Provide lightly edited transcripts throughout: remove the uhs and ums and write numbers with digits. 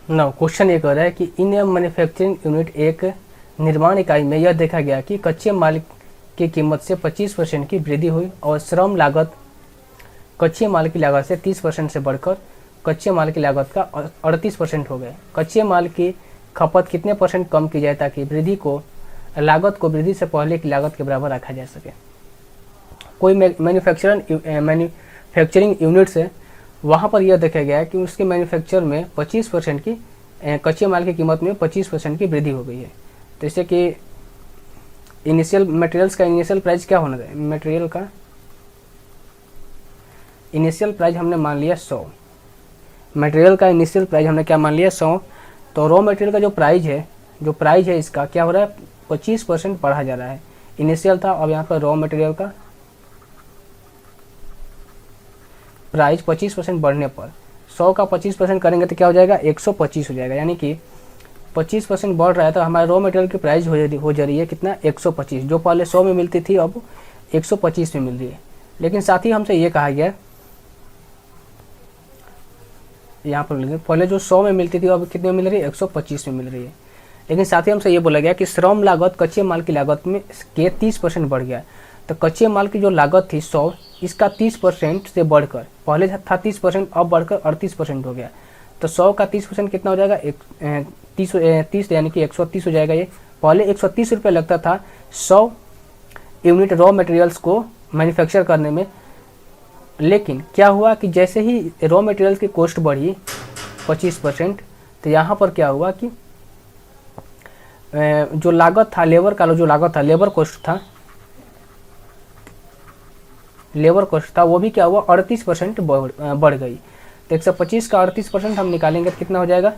नौ question ये कह रहा है कि इन ए मैन्युफैक्चरिंग यूनिट, एक निर्माण इकाई में यह देखा गया कि कच्चे माल की कीमत से 25% की वृद्धि हुई और श्रम लागत कच्चे माल की लागत से 30% से बढ़कर कच्चे माल की लागत का 38% हो गए। कच्चे माल की खपत कितने परसेंट कम की जाए ताकि लागत को वृद्धि से पहले की लागत के बराबर रखा जा सके। कोई मैन्युफैक्चरिंग यूनिट से वहाँ पर यह देखा गया है कि उसके मैन्युफैक्चर में 25% की कच्चे माल की कीमत में 25% की वृद्धि हो गई है। तो जैसे कि इनिशियल मटेरियल्स का इनिशियल प्राइस क्या होना चाहिए, मटेरियल का इनिशियल प्राइस हमने मान लिया 100, मटेरियल का इनिशियल प्राइस हमने क्या मान लिया 100। तो रॉ मटेरियल का जो प्राइस है इसका क्या हो रहा है 25% बढ़ा जा रहा है। इनिशियल था, अब यहाँ पर रॉ मटेरियल का प्राइस 25% बढ़ने पर 100 का 25% करेंगे तो क्या हो जाएगा 125 हो जाएगा। यानी कि 25% बढ़ रहा है तो हमारे रॉ मटेरियल की प्राइस हो जा रही है कितना 125, जो पहले 100 में मिलती थी अब 125 में मिल रही है। लेकिन साथ ही हमसे ये कहा गया यहाँ पर पहले जो 100 में मिलती थी अब कितने में मिल रही है 125 में मिल रही है। लेकिन साथ ही हमसे ये बोला गया कि श्रम लागत कच्चे माल की लागत में के 30% बढ़ गया। तो कच्चे माल की जो लागत थी 100, इसका 30% से बढ़कर पहले था 30%, अब बढ़कर 38% हो गया। तो 100 का 30% कितना हो जाएगा 30 यानी कि 130 हो जाएगा। ये पहले 130 रुपये लगता था 100 यूनिट रॉ मटेरियल्स को मैन्युफैक्चर करने में। लेकिन क्या हुआ कि जैसे ही रॉ मटेरियल की कॉस्ट बढ़ी 25%, तो यहाँ पर क्या हुआ कि जो लागत था लेबर का, जो लागत था लेबर कॉस्ट था वो भी क्या हुआ 38% बढ़ गई। तो 125 का 38% हम निकालेंगे तो कितना हो जाएगा,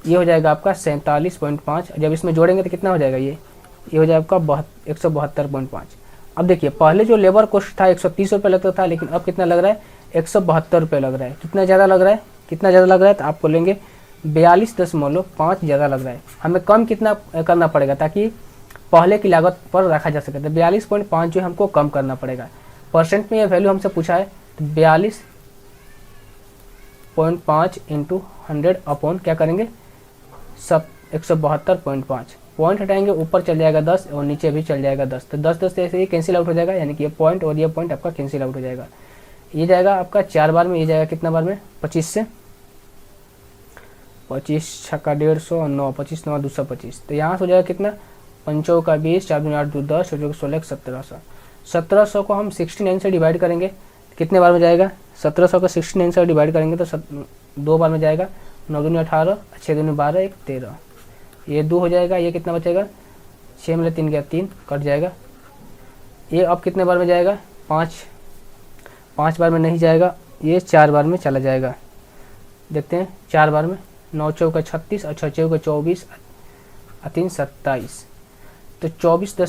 ये हो जाएगा आपका 47.5। जब इसमें जोड़ेंगे तो कितना हो जाएगा, ये हो जाएगा आपका 172.5। अब देखिए पहले जो लेबर कॉस्ट था 130 रुपये लगता था, लेकिन अब कितना लग रहा है 172 रुपये लग रहा है। कितना ज़्यादा लग रहा है तो आप बोलेंगे 42.5 ज़्यादा लग रहा है। हमें कम कितना करना पड़ेगा ताकि पहले की लागत पर रखा जा सके। तो 42.5 जो हमको कम करना पड़ेगा। परसेंट में ये वैल्यू हमसे पूछा है तो 42.5 इंटू 100 अपॉन क्या करेंगे 172.5। पॉइंट हटाएंगे ऊपर चल जाएगा 10 और नीचे भी चल जाएगा 10। तो 10 ऐसे ही कैंसिल आउट हो जाएगा, यानी कि ये पॉइंट और ये पॉइंट आपका कैंसिल आउट हो जाएगा। ये जाएगा आपका 4 बार में, ये जाएगा कितना बार में 25 से 25 छक्का 150 और 9 25 9 225। तो यहाँ से हो जाएगा कितना 5 का 20 4 2 8 2 10 16 1700। 1700 को हम 69 से डिवाइड करेंगे कितने बार में जाएगा, 1700 को 69 से डिवाइड करेंगे तो 2 बार में जाएगा। 9 दूनी 18 6 दूनी 12 1 13, ये 2 हो जाएगा। ये कितना बचेगा 6 में 3 गया 3 कट जाएगा। ये अब कितने बार में जाएगा 5 बार में नहीं जाएगा, ये 4 बार में चला जाएगा। देखते हैं 4 बार में 9 चौका 36 और 6 चौका 24 और 3 27। तो 24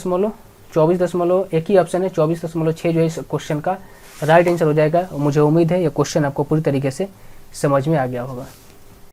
एक ही ऑप्शन है 24.6 जो है इस क्वेश्चन का राइट आंसर हो जाएगा। मुझे उम्मीद है ये क्वेश्चन आपको पूरी तरीके से समझ में आ गया होगा।